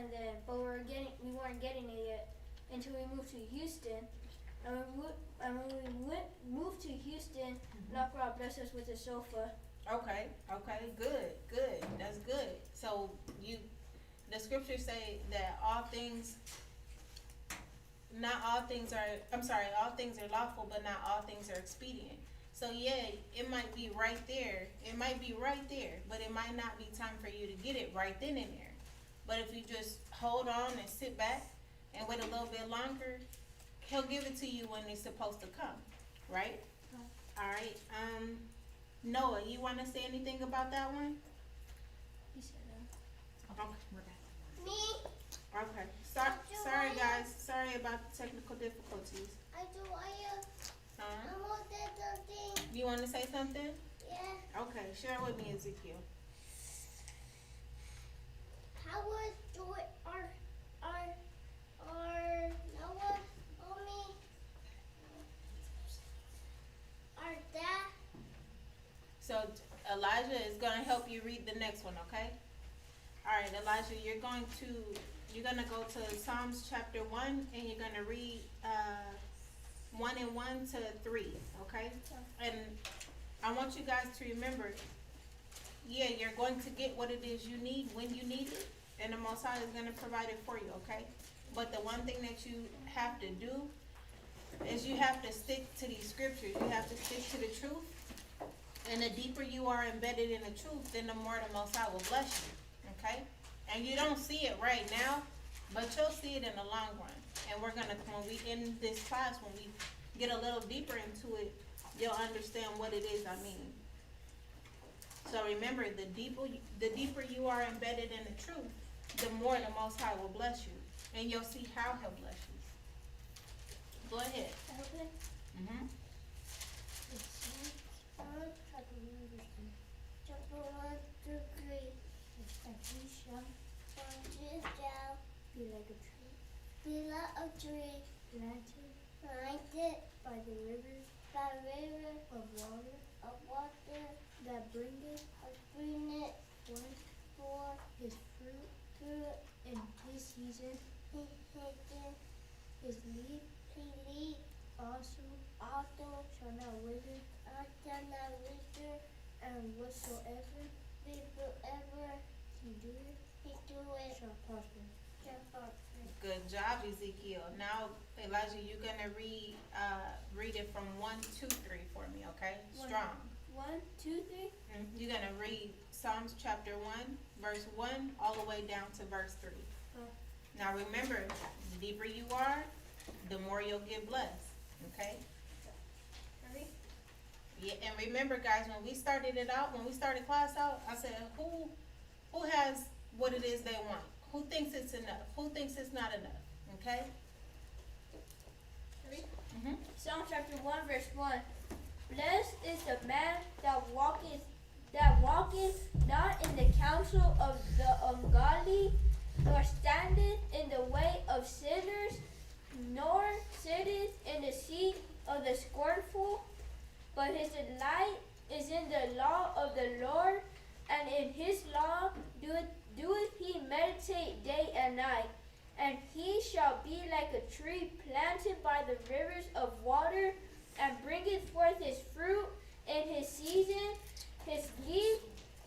and then but we weren't getting it yet until we moved to Houston. And when we moved to Houston, God blessed us with a sofa. Okay, good. That's good. So the scriptures say that all things all things are lawful, but not all things are expedient. So yeah, it might be right there. It might be right there, but it might not be time for you to get it right then and there. But if you just hold on and sit back and wait a little bit longer, he'll give it to you when it's supposed to come, right? All right. Noah, you want to say anything about that one? He said Okay, we're back. Me? Okay. Sorry guys. Sorry about the technical difficulties. I do. I want to say something. You want to say something? Yeah. Okay. Share with me, Ezekiel. How was do it? Our Noah, mommy, our dad. So Elijah is going to help you read the next one, okay? All right, Elijah, you're going to go to Psalms chapter 1 and you're going to read 1 and 1 to 3, okay? And I want you guys to remember, yeah, you're going to get what it is you need when you need it, and the Most High is going to provide it for you, okay? But the one thing that you have to do is you have to stick to these scriptures. You have to stick to the truth. And the deeper you are embedded in the truth, then the more the Most High will bless you, okay? And you don't see it right now, but you'll see it in the long run. And we're going to, when we end this class, when we get a little deeper into it, you'll understand what it is I mean. So remember, the deeper you are embedded in the truth, the more the Most High will bless you. And you'll see how he'll bless you. Go ahead. Okay. Mm-hmm. Chapter 1 to 3. And he shall Be like a tree. Be like a tree. planted Planted by the rivers by river of water of water. that bringeth Bring it forth for his fruit fruit. in his season. He hidden. His leaf He lead. also Also shall not wither, shall not wither. and whatsoever Whoever he doeth he do it shall prosper. shall prosper. Good job, Ezekiel. Now, Elijah, you're going to read it from 1, 2, 3 for me, okay? One. Strong. 1, 2, 3. You're going to read Psalms chapter 1, verse 1, all the way down to verse 3. Now, remember, the deeper you are, the more you'll get blessed, okay? Ready? Yeah, and remember, guys, when we started class out, I said, who has what it is they want? Who thinks it's enough? Who thinks it's not enough? Okay? Ready? Mm-hmm. Psalm chapter 1, verse 1. Blessed is the man that walketh not in the counsel of the ungodly, nor standeth in the way of sinners, nor sitteth in the seat of the scornful, but his delight is in the law of the Lord, and in his law doeth he meditate day and night. And he shall be like a tree planted by the rivers of water, and bringeth forth his fruit in his season. His leaf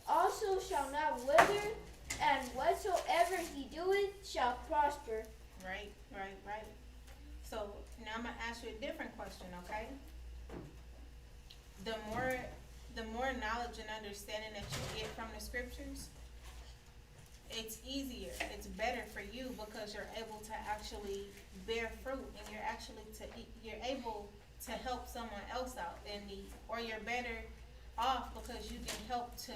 also shall not wither, and whatsoever he doeth shall prosper. Right. So now I'm gonna ask you a different question, okay? The more knowledge and understanding that you get from the scriptures, it's easier, it's better for you because you're able to actually bear fruit, and you're able to help someone else out in need, or you're better off because you can help to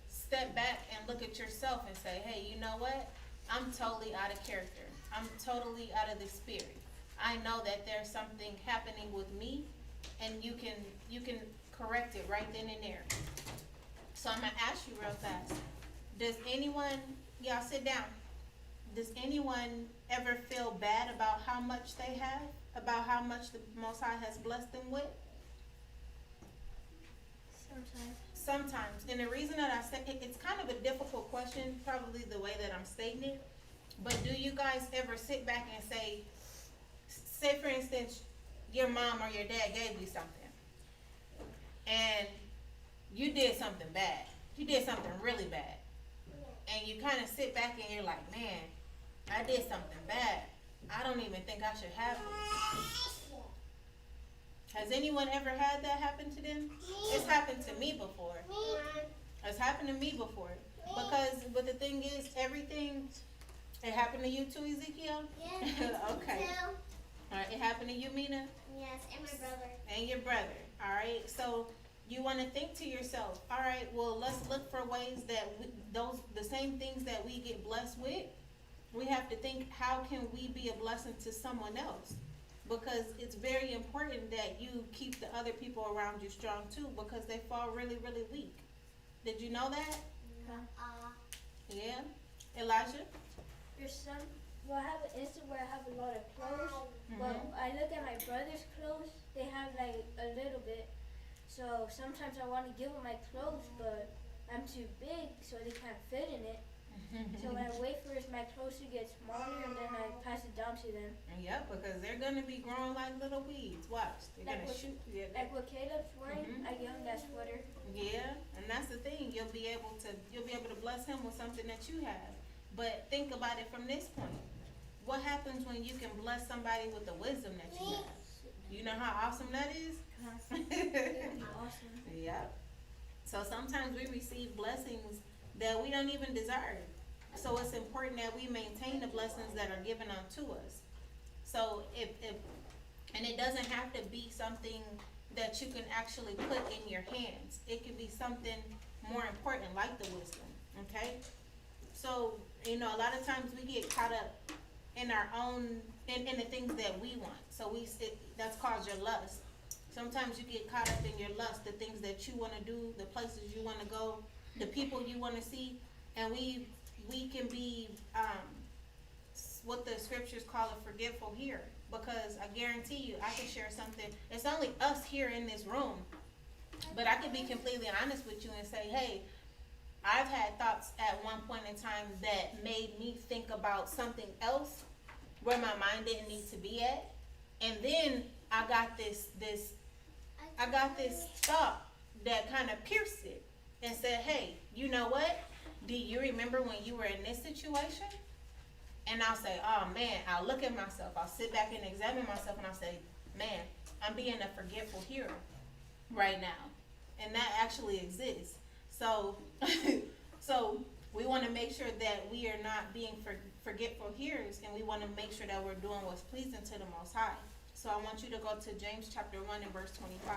step back and look at yourself and say, hey, you know what? I'm totally out of character. I'm totally out of the spirit. I know that there's something happening with me, and you can correct it right then and there. So I'm gonna ask you real fast. Does anyone, y'all sit down. Does anyone ever feel bad about how much they have? About how much the Most High has blessed them with? Sometimes. sometimes, and the reason that I said it's kind of a difficult question, probably the way that I'm stating it, but do you guys ever sit back and say for instance, your mom or your dad gave you something, and you did something bad, you did something really bad, and you kind of sit back and you're like, man, I did something bad. I don't even think I should have this. Has anyone ever had that happen to them? It's happened to me before. It's happened to me before. But the thing is, everything, it happened to you too, Ezekiel? Yes. Okay. Alright, it happened to you, Mina? Yes, and my brother. And your brother. Alright, so you want to think to yourself, alright, well, let's look for ways that the same things that we get blessed with, we have to think, how can we be a blessing to someone else? Because it's very important that you keep the other people around you strong too, because they fall really, really weak. Did you know that? Yeah. Elijah? There's some. Well, I have an instant where I have a lot of clothes, but Mhm. I look at my brother's clothes. They have like a little bit. So sometimes I want to give them my clothes, but I'm too big, so they can't fit in it. So I wait for my clothes to get smaller, and then I pass it down to them. Yeah, because they're gonna be growing like little weeds. Watch, they're Like gonna what- shoot. Yeah, Like what Caleb's wearing, I give him that sweater. yeah, and that's the thing. You'll be able to bless him with something that you have. But think about it from this point. What happens when you can bless somebody with the wisdom that you have? You know how awesome that is? It would be awesome. Yeah. So sometimes we receive blessings that we don't even deserve. So it's important that we maintain the blessings that are given unto us. So and it doesn't have to be something that you can actually put in your hands. It could be something more important like the wisdom, okay? So, a lot of times we get caught up in our own, in the things that we want. So that's called your lust. Sometimes you get caught up in your lust, the things that you wanna do, the places you wanna go, the people you wanna see, and we can be, what the scriptures call a forgetful hearer. Because I guarantee you, I can share something, it's only us here in this room, but I can be completely honest with you and say, hey, I've had thoughts at one point in time that made me think about something else where my mind didn't need to be at. And then I got this thought that kind of pierced it and said, hey, you know what? Do you remember when you were in this situation? And I'll say, oh man, I'll look at myself. I'll sit back and examine myself and I'll say, man, I'm being a forgetful hearer right now. And that actually exists. So, so we want to make sure that we are not being forgetful hearers, and we want to make sure that we're doing what's pleasing to the Most High. So I want you to go to James chapter 1 and verse 25.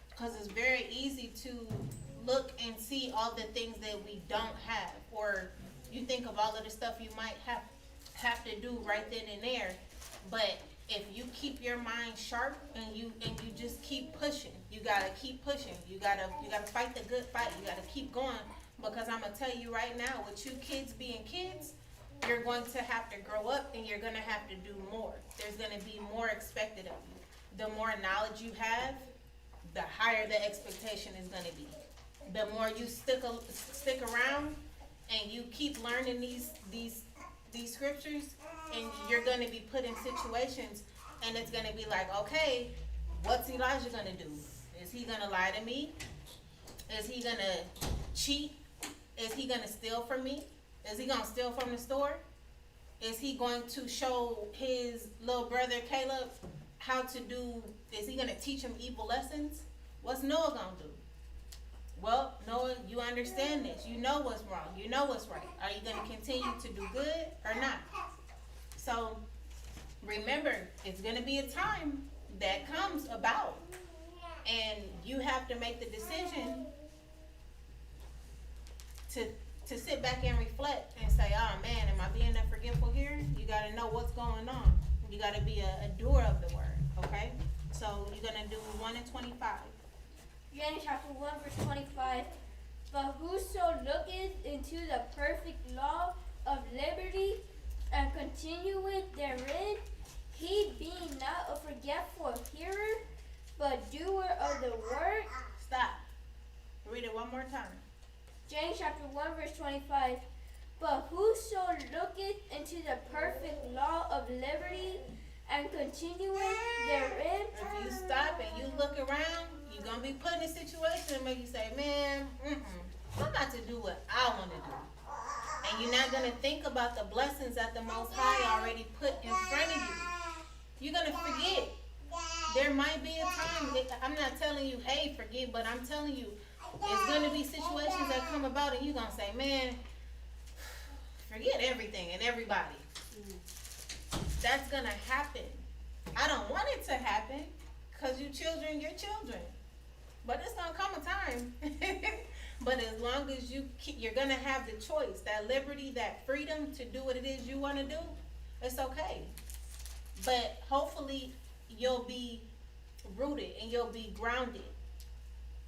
Because it's very easy to look and see all the things that we don't have, or you think of all of the stuff you might have to do right then and there. But if you keep your mind sharp and you just keep pushing, you gotta keep pushing. You gotta fight the good fight. You gotta keep going, because I'm gonna tell you right now, with you kids being kids, you're going to have to grow up and you're gonna have to do more. There's gonna be more expected of you. The more knowledge you have, the higher the expectation is gonna be. The more you stick around and you keep learning these scriptures, and you're gonna be put in situations, and it's gonna be like, okay, what's Elijah gonna do? Is he gonna lie to me? Is he gonna cheat? Is he gonna steal from me? Is he gonna steal from the store? Is he going to show his little brother Caleb how to do, is he gonna teach him evil lessons? What's Noah gonna do? Well, Noah, you understand this. You know what's wrong. You know what's right. Are you gonna continue to do good or not? So, remember, it's gonna be a time that comes about, and you have to make the decision to sit back and reflect and say, oh man, am I being a forgetful here? You gotta know what's going on. You gotta be a doer of the word, okay? So you're gonna do 1 and 25. James chapter 1 verse 25. But whoso looketh into the perfect law of liberty and continueth therein, he being not a forgetful hearer, but doer of the word. Stop. Read it one more time. James chapter 1 verse 25. But whoso looketh into the perfect law of liberty and continueth therein. If you stop and you look around, you're going to be put in a situation that make you say, man, I'm about to do what I want to do. And you're not going to think about the blessings that the Most High already put in front of you. You're going to forget. There might be a time, I'm not telling you, hey, forget, but I'm telling you, it's going to be situations that come about and you're going to say, man, forget everything and everybody. That's going to happen. I don't want it to happen because you're children. But it's going to come a time. But as long as you're going to have the choice, that liberty, that freedom to do what it is you want to do, it's okay. But hopefully you'll be rooted and you'll be grounded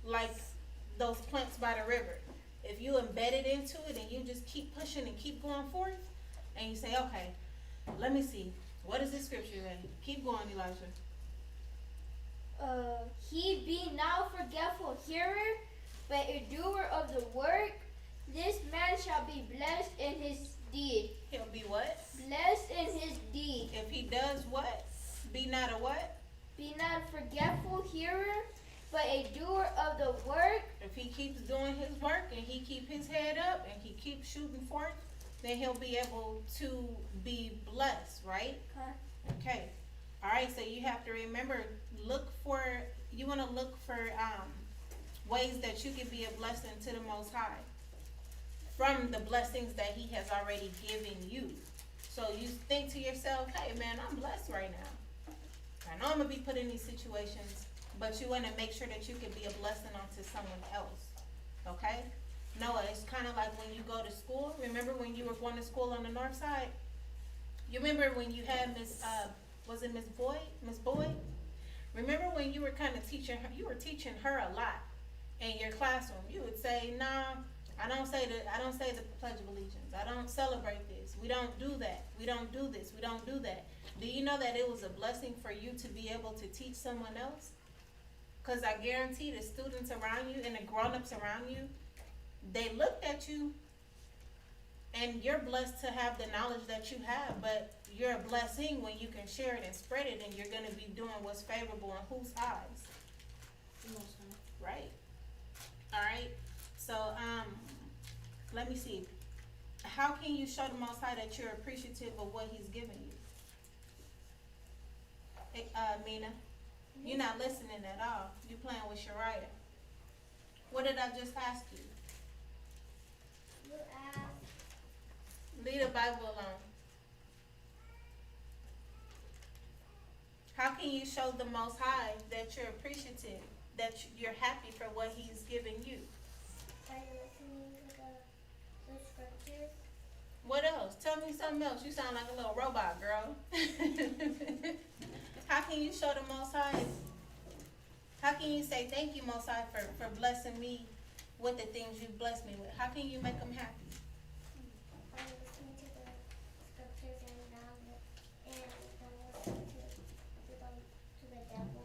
like those plants by the river. If you embedded into it and you just keep pushing and keep going forth and you say, okay, let me see, what is this scripture ready? Keep going, Elijah. He be not forgetful hearer, but a doer of the work. This man shall be blessed in his deed. He'll be what? Blessed in his deed. If he does what? Be not a what? Be not forgetful hearer, but a doer of the work. If he keeps doing his work and he keep his head up and he keeps shooting forth, then he'll be able to be blessed, right? Okay. All right, so you have to remember, you want to look for ways that you can be a blessing to the Most High from the blessings that he has already given you. So you think to yourself, hey man, I'm blessed right now. I know I'm going to be put in these situations, but you want to make sure that you can be a blessing onto someone else. Okay? Noah, it's kind of like when you go to school. Remember when you were going to school on the north side? You remember when you had was it Miss Boyd? Remember when you were kind of teaching her a lot in your classroom. You would say, nah, I don't say the Pledge of Allegiance. I don't celebrate this. We don't do that. We don't do this. We don't do that. Do you know that it was a blessing for you to be able to teach someone else? Because I guarantee the students around you and the grown-ups around you, they looked at you and you're blessed to have the knowledge that you have, but you're a blessing when you can share it and spread it, and you're going to be doing what's favorable in whose eyes? Right. All right. So, let me see. How can you show the Most High that you're appreciative of what he's given you? Mina, you're not listening at all. You're playing with Shariah. What did I just ask you? You asked. Leave the Bible alone. How can you show the Most High that you're appreciative, that you're happy for what he's given you? By listening to the scriptures. What else? Tell me something else. You sound like a little robot, girl. How can you show the Most High? How can you say thank you, Most High, for blessing me with the things you blessed me with? How can you make them happy? By listening to the scriptures and not listening to the devil.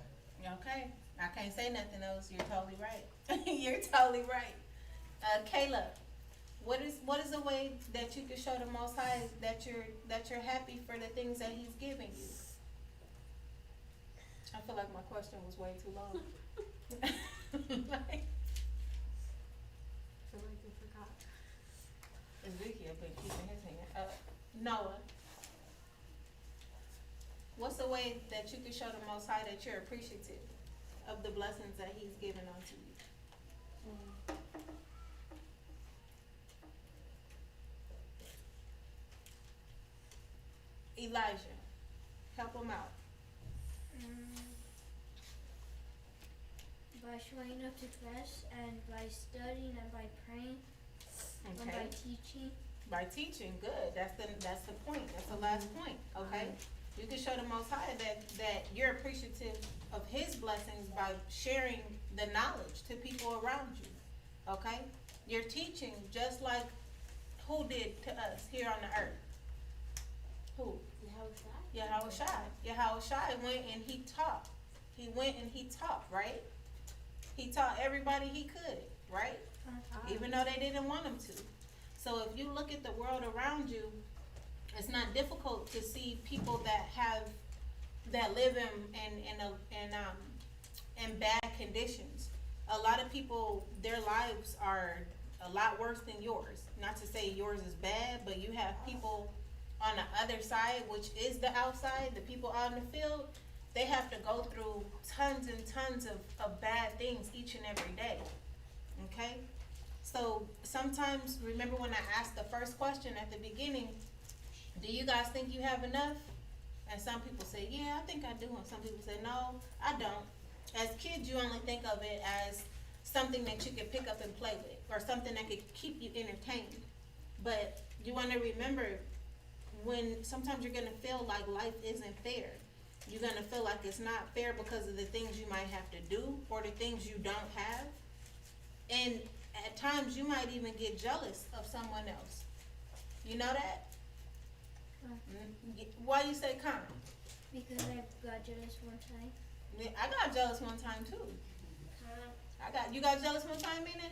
Okay. I can't say nothing else. You're totally right. You're totally right. Caleb, what is a way that you can show the Most High that you're happy for the things that he's giving you? I feel like my question was way too long. I feel like you forgot. Ezekiel been keeping his hand up. Noah, what's a way that you can show the Most High that you're appreciative of the blessings that he's given unto you? Elijah, help him out. By showing up to class and by studying and by praying and by Okay. teaching. By teaching, good. That's the point. That's the last point. Okay. You can show the Most High that you're appreciative of his blessings by sharing the knowledge to people around you. Okay? You're teaching just like who did to us here on the earth. Who? Yahushua went and he taught. he went and he taught, right? He taught everybody he could, right? Even though they didn't want him to. So if you look at the world around you, it's not difficult to see people that live in bad conditions. A lot of people, their lives are a lot worse than yours. Not to say yours is bad, but you have people on the other side, which is the outside, the people out in the field, they have to go through tons and tons of bad things each and every day. Okay? So sometimes, remember when I asked the first question at the beginning, do you guys think you have enough? And some people say, yeah, I think I do. And some people say, no, I don't. As kids, you only think of it as something that you can pick up and play with, or something that could keep you entertained. But you want to remember, when sometimes you're going to feel like life isn't fair. You're going to feel like it's not fair because of the things you might have to do or the things you don't have. And at times you might even get jealous of someone else. You know that? Why you say kind? Because I got jealous one time. Yeah, I got jealous one time too. You got jealous one time, Mina?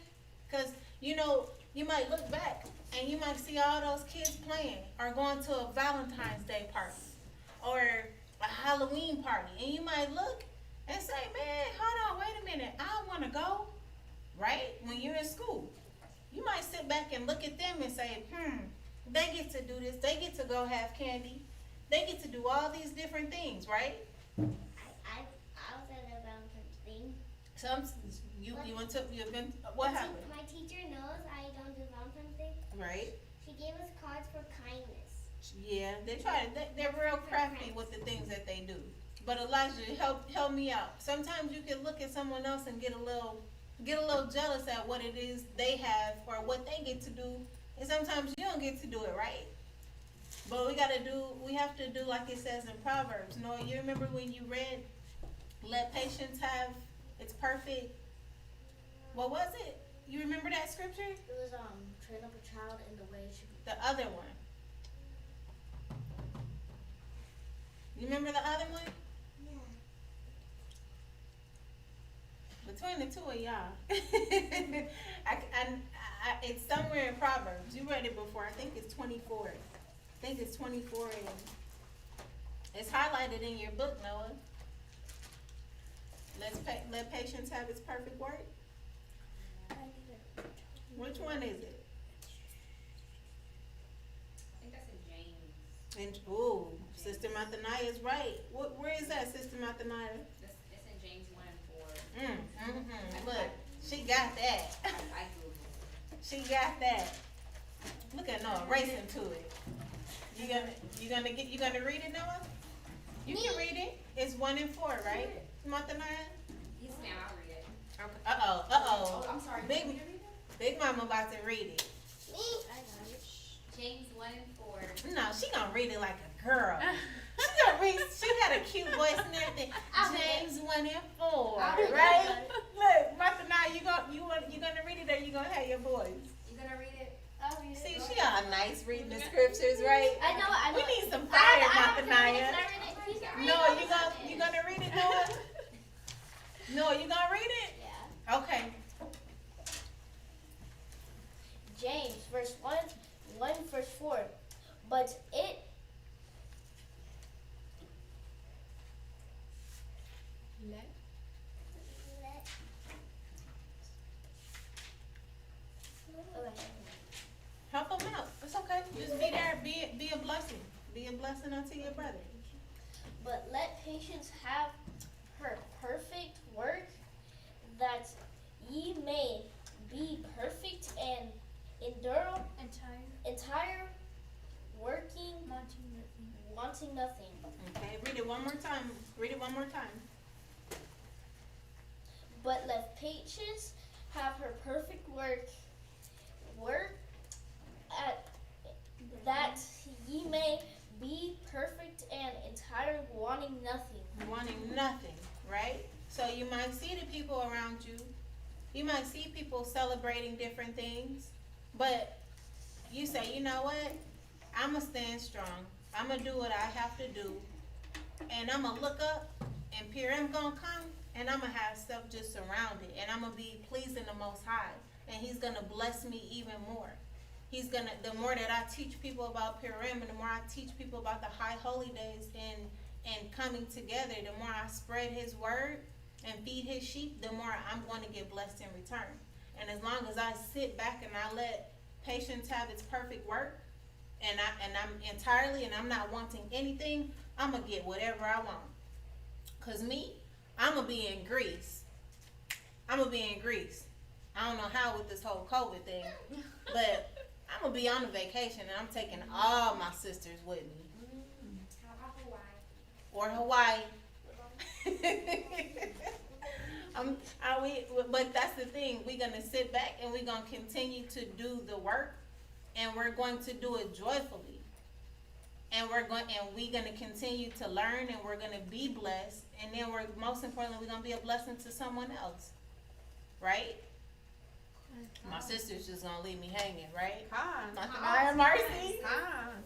Cause you know, you might look back and you might see all those kids playing or going to a Valentine's Day party or a Halloween party, and you might look and say, man, hold on, wait a minute, I want to go, right? When you're in school, you might sit back and look at them and say, they get to do this, they get to go have candy, they get to do all these different things, right? I was at a Valentine's thing. What happened? My teacher knows I don't do Valentine's Day. Right? She gave us cards for kindness. Yeah, they're real crafty with the things that they do. But Elijah, help me out. Sometimes you can look at someone else and get a little jealous at what it is they have or what they get to do, and sometimes you don't get to do it, right? But we have to do like it says in Proverbs. Noah, you remember when you read, let patience have its perfect, what was it? You remember that scripture? It was train up a child in the way it should be. The other one. You remember the other one? Yeah. Between the two of y'all. It's somewhere in Proverbs. You read it before. I think it's 24. I think it's 24 and it's highlighted in your book, Noah. Let patience have its perfect work. Which one is it? I think that's in James. And Sister Mathanaya is right. Where is that, Sister Mathanaya? It's in James 1 and 4. Look, she got that. I Googled. She got that. Look at Noah racing to it. You gonna read it, Noah? You can read it. It's 1 and 4, right? Mathanaya? Yes, ma'am, I'll read it. Okay. Uh Oh, oh. I'm sorry. Big- You want me to read it? Big Mama about to read it. Me? I got it. James 1 and 4. No, she gonna read it like a girl. She gonna read. She got a cute voice and everything. James 1 and 4, right? Look, Mathanaya, you gonna read it or you gonna have your voice? You gonna read it? I'll read it. See, she all nice reading the scriptures, right? I know. We need some fire, Can I Mathanaya. read it? Please read No, it. you gonna read it, Noah? No, you gonna read it? Yeah. Okay. James, verse 1, verse 4. But it Let. Help them out. It's okay. Just be there. Be a blessing. Be a blessing unto your brother. But let patience have her perfect work, that ye may be perfect and endure, entire, working, wanting nothing. Okay. Read it one more time. Read it one more time. But let patience have her perfect work at that ye may be perfect and entire, wanting nothing. Wanting nothing, right? So you might see the people around you. You might see people celebrating different things, but you say, you know what? I'm going to stand strong. I'm going to do what I have to do. And I'm going to look up And Purim gonna come, and I'm gonna have stuff just surrounded, and I'm gonna be pleasing the Most High, and He's gonna bless me even more. The more that I teach people about Purim, and the more I teach people about the high holy days and coming together, the more I spread His word and feed His sheep, the more I'm going to get blessed in return. And as long as I sit back and I let patience have its perfect work, and I'm entirely, and I'm not wanting anything, I'm gonna get whatever I want. Cause me, I'm gonna be in Greece. I don't know how with this whole COVID thing, but I'm gonna be on a vacation, and I'm taking all my sisters with me. How about Hawaii? Or Hawaii. But that's the thing. We're gonna sit back and we're gonna continue to do the work, and we're going to do it joyfully. And we're gonna continue to learn, and we're gonna be blessed, and then most importantly, we're gonna be a blessing to someone else, right? My sister's just gonna leave me hanging, right? Not the Maya Mercy.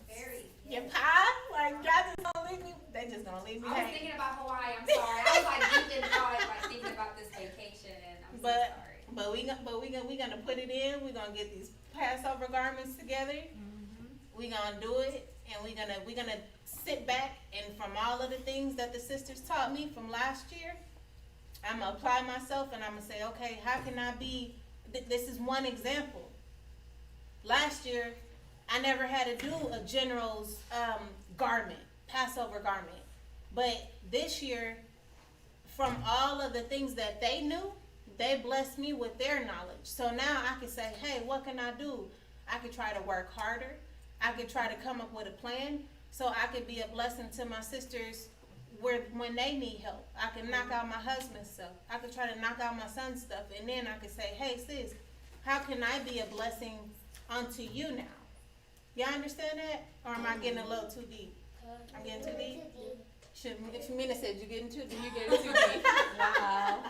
Very. Your pie, like y'all just gonna leave me. They just gonna leave me I was hanging. thinking about Hawaii. I'm sorry. I was like deep in thought, like thinking about this vacation, and I'm so sorry. But we gonna put it in. We're gonna get these Passover garments together. We gonna do it, and we gonna sit back, and from all of the things that the sisters taught me from last year, I'm gonna apply myself, and I'm gonna say, okay, how can I be? This is one example. Last year, I never had to do a general's garment, Passover garment, but this year, from all of the things that they knew, they blessed me with their knowledge. So now I can say, hey, what can I do? I could try to work harder. I could try to come up with a plan so I could be a blessing to my sisters when they need help. I could knock out my husband's stuff. I could try to knock out my son's stuff. And then I could say, hey, sis, how can I be a blessing unto you now? Y'all understand that? Or am I getting a little too deep? I'm getting too deep? If Mina said you're getting too deep, you're getting too deep. Wow.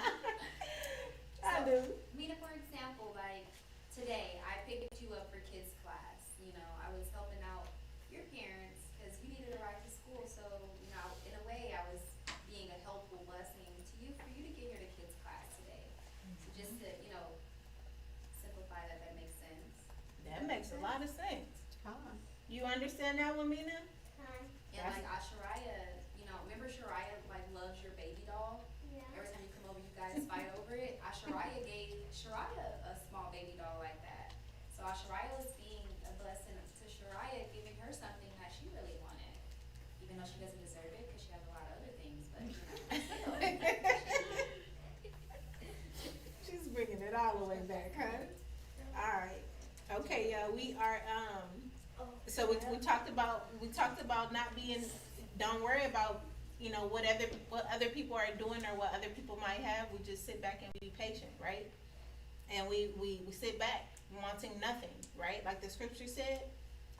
I do. Mina, for example, like today, I picked you up for kids class. You know, I was helping out your parents because you needed a ride to school. So, you know, in a way, I was being a helpful blessing to you for you to get here to kids class today. So just to, you know, simplify that makes sense. That makes a lot of sense. You understand that one, Mina? And like Asharaya, you know, remember Shariah like loves your baby doll? Yeah. Every time you come over, you guys fight over it. Asharaya gave Shariah a small baby doll like that. So Asharaya was being a blessing to Shariah, giving her something that she really wanted, even though she doesn't deserve it because she has a lot of other things. But you know, still. She's bringing it all the way back, huh? All right. Okay, y'all. We are So we talked about not being. Don't worry about what other people are doing or what other people might have. We just sit back and be patient, right? And we sit back wanting nothing, right? Like the scripture said.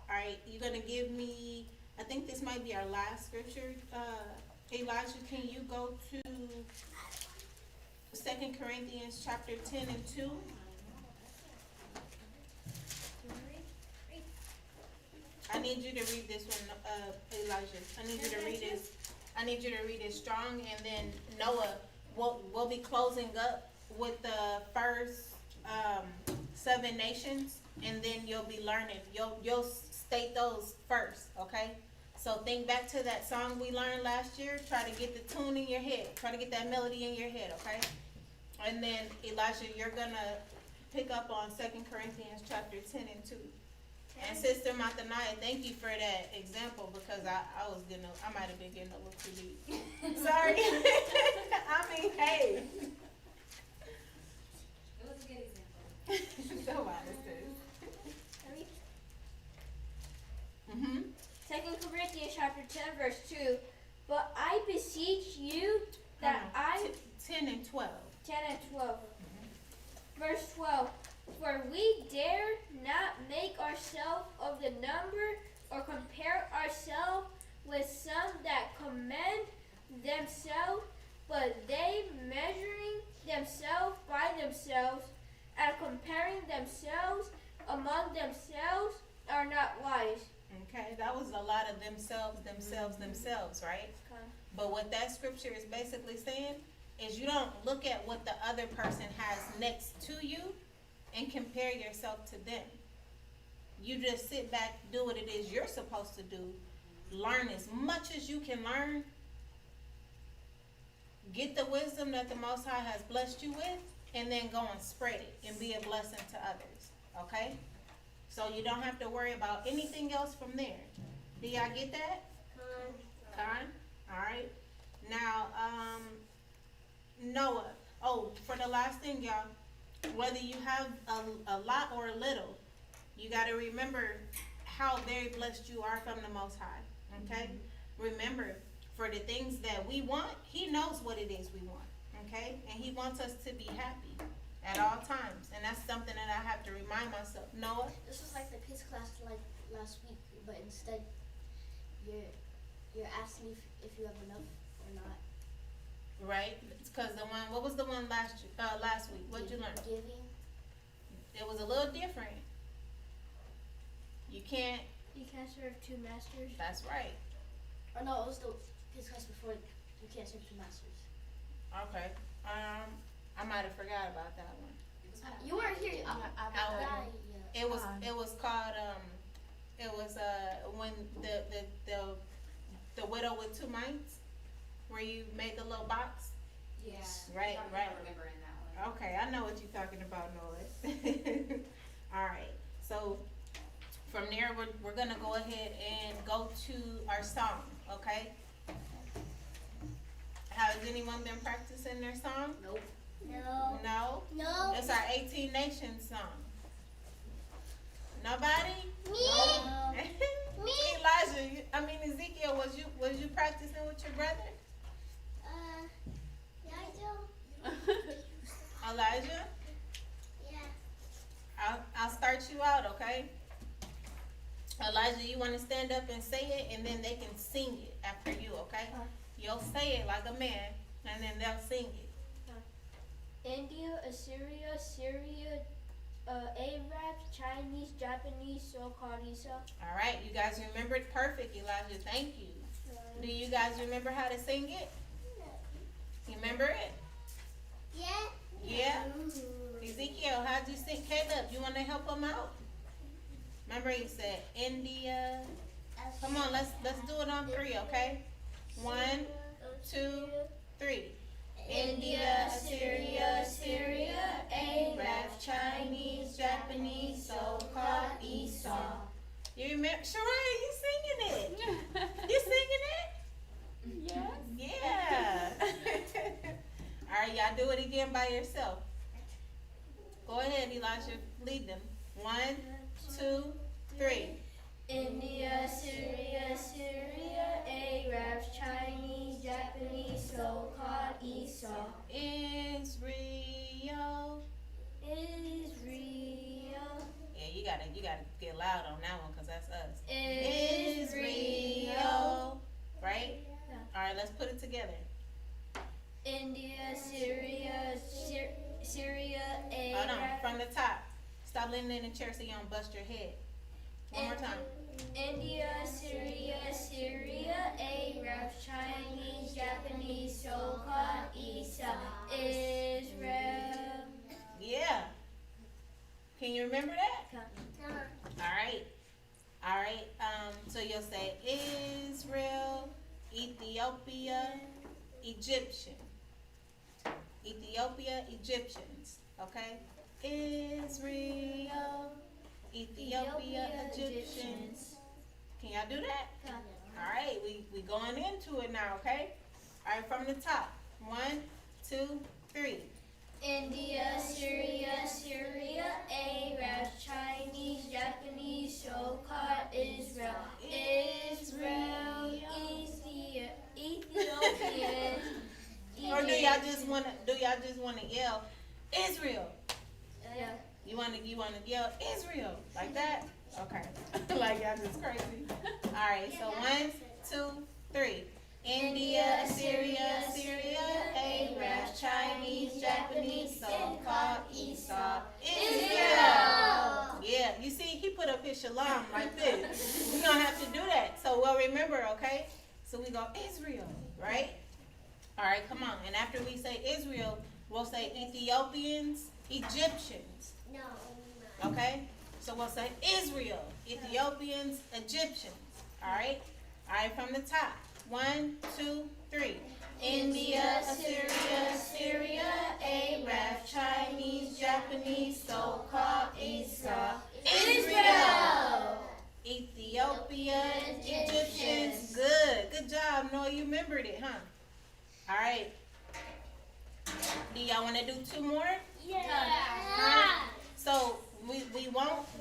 All right, you're gonna give me. I think this might be our last scripture. Elijah, can you go to 2 Corinthians chapter 10 and 2? I need you to read this one, Elijah. I need you to read it strong, and then Noah, we'll be closing up with the first 7 nations, and then you'll be learning. You'll state those first, okay? So think back to that song we learned last year. Try to get the tune in your head. Try to get that melody in your head, okay? And then Elijah, you're gonna pick up on 2 Corinthians chapter 10 and 2. And Sister Matanaya, thank you for that example because I might have been getting a little too deep. Sorry. I mean, hey. It was a good example. So honest. Mm-hmm. 2 Corinthians chapter 10 verse 2. But I beseech you that 10 and 12. 10 and 12. Verse 12. For we dare not make ourselves of the number or compare ourselves with some that commend themselves, but they measuring themselves by themselves and comparing themselves among themselves are not wise. Okay, that was a lot of themselves, right? Okay. But what that scripture is basically saying is you don't look at what the other person has next to you and compare yourself to them. You just sit back, do what it is you're supposed to do, learn as much as you can learn, get the wisdom that the Most High has blessed you with, and then go and spread it and be a blessing to others, okay? So you don't have to worry about anything else from there. Do y'all get that? Con? Alright. Now, Noah. Oh, for the last thing, y'all, whether you have a lot or a little, you got to remember how very blessed you are from the Most High, okay? Remember, for the things that we want, He knows what it is we want, okay? And He wants us to be happy at all times. And that's something that I have to remind myself. Noah? This was like the kids class like last week, but instead you're asking if you have enough or not. Right? It's because what was the one last week? What'd you learn? Giving. It was a little different. You can't serve two masters. That's right. Or no, it was the kids class before. You can't serve two masters. Okay. I might have forgot about that one. You weren't here. It was called when the widow with 2 mites, where you made the little box. Yeah. Right. I remember in that one. Okay, I know what you're talking about, Noah. All right. So from there, we're gonna go ahead and go to our song. Okay. Has anyone been practicing their song? Nope. No. No? No. It's our 18 Nations song. Nobody? Me. Me. Elijah, Ezekiel, was you practicing with your brother? Yeah, I do. Elijah? Yeah. I'll start you out, okay? Elijah, you want to stand up and say it, and then they can sing it after you, okay? You'll say it like a man, and then they'll sing it. India, Assyria, Syria, Arabs, Chinese, Japanese, so-called Esau. All right, you guys remembered perfect, Elijah. Thank you. Do you guys remember how to sing it? You remember it? Yeah. Yeah? Ezekiel, how'd you sing? Caleb, you want to help him out? Remember he said India. Come on, let's do it on 3, okay? 1, 2, 3. India, Assyria, Syria, Arabs, Chinese, Japanese, so-called Esau. You remember? Sheree, you singing it? You singing it? Yes. Yeah. All right, y'all do it again by yourself. Go ahead, Elijah. Lead them. 1, 2, 3. India, Syria, Syria, Arabs, Chinese, Japanese, so-called Esau. Israel. Israel. Yeah, you gotta get loud on that one, cause that's us. Israel. Right? All right, let's put it together. India, Syria, Syria, Hold on, Arabs. from the top. Stop leaning in the chair so you don't bust your head. One more time. India, Syria, Arabs, Chinese, Japanese, so-called Esau. Israel. Yeah. Can you remember that? All right. So you'll say Israel, Ethiopia, Egyptian. Ethiopia, Egyptians. Okay? Israel, Ethiopia, Egyptians. Can y'all do that? All right, we going into it now, okay? All right, from the top. 1, 2, 3. India, Syria, Arabs, Chinese, Japanese, so-called Israel. Israel, Ethiopia. Or do y'all just wanna yell Israel? Yeah. You wanna yell Israel like that? Okay. Like y'all just crazy. All right. So 1, 2, 3. India, Syria, Arabs, Chinese, Japanese, so-called Esau, Israel. Yeah. You see, he put up his shalom like this. We gonna remember, okay? So we go Israel, right? All right, come on. And after we say Israel, we'll say Ethiopians, Egyptians. No. Okay? So we'll say Israel, Ethiopians, Egyptians. All right? All right, from the top. 1, 2, 3. India, Assyria, Syria, Arab, Chinese, Japanese, so-called Esau, Israel, Ethiopia, Egyptians. Good job. Noah, you remembered it, huh? All right. Do y'all want to do 2 more? Yeah. So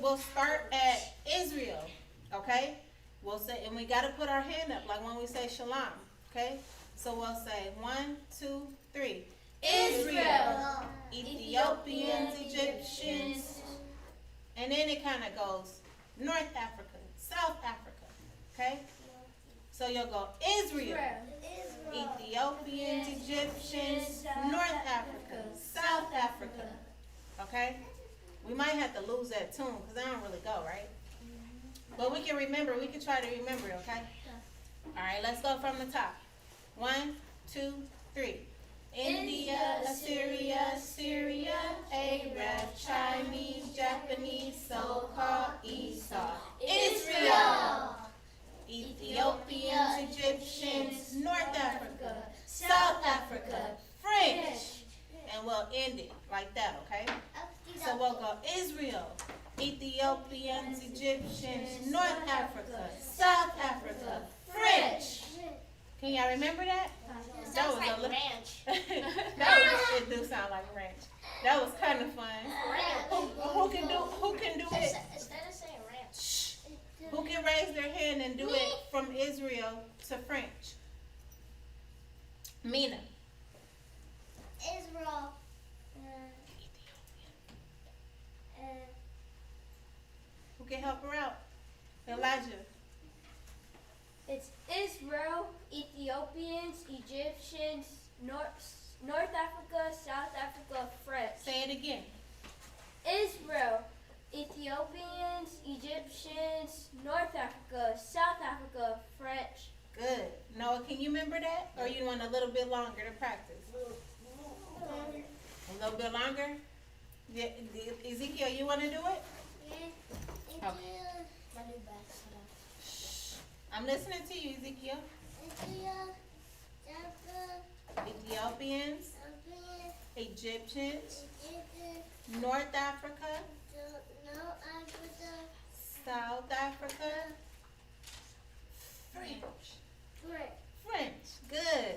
we'll start at Israel, okay? We'll say, and we got to put our hand up like when we say shalom, okay? So we'll say 1, 2, 3. Israel, Ethiopians, Egyptians, and then it kind of goes North Africa, South Africa, okay? So you'll go Israel, Ethiopians, Egyptians, North Africa, South Africa, okay? We might have to lose that tune because I don't really go, right? But we can remember, we can try to remember, okay? All right, let's go from the top. 1, 2, 3. India, Assyria, Syria, Arab, Chinese, Japanese, so-called Esau, Israel, Ethiopians, Egyptians, North Africa, South Africa, French, and we'll end it like that, okay? So we'll go Israel, Ethiopians, Egyptians, North Africa, South Africa, French. Can y'all remember that? That was like a little. ranch. It do sound like ranch. That was kind of fun. Who can do it? Instead of saying ranch. Shh. Who can raise their hand and do it from Israel to French? Mina. Israel. Who can help her out? Elijah. It's Israel, Ethiopians, Egyptians, North Africa, South Africa, French. Say it again. Israel, Ethiopians, Egyptians, North Africa, South Africa, French. Good. Noah, can you remember that? Or you want a little bit longer to practice? A little bit longer? Yeah, Ezekiel, you want to do it? Okay. I'm listening to you, Ezekiel. Ethiopians, Egyptians, North Africa, South Africa, French. Good.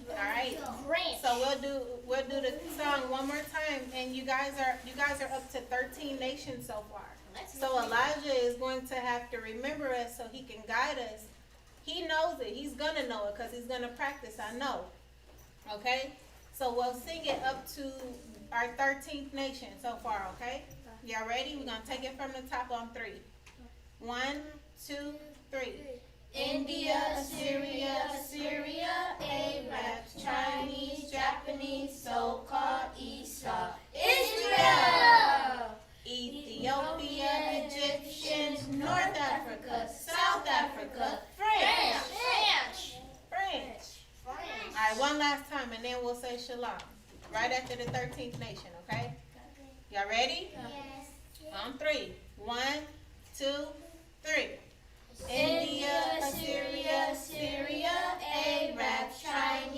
All right. So we'll do the song one more time, and you guys are up to 13 nations so far. So Elijah is going to have to remember us so he can guide us. He knows it. He's gonna know it because he's gonna practice. I know. Okay. So we'll sing it up to our 13th nation so far. Okay. Y'all ready? We're gonna take it from the top on 3. 1, 2, 3. India, Assyria, Syria, Arab, Chinese, Japanese, so-called Esau, Israel, Ethiopia, Egyptians, North Africa, South Africa, French. All right, one last time, and then we'll say shalom. Right after the 13th nation, okay? Y'all ready? Yes. On 3. 1, 2, 3. India, Assyria, Syria, Arab, Chinese.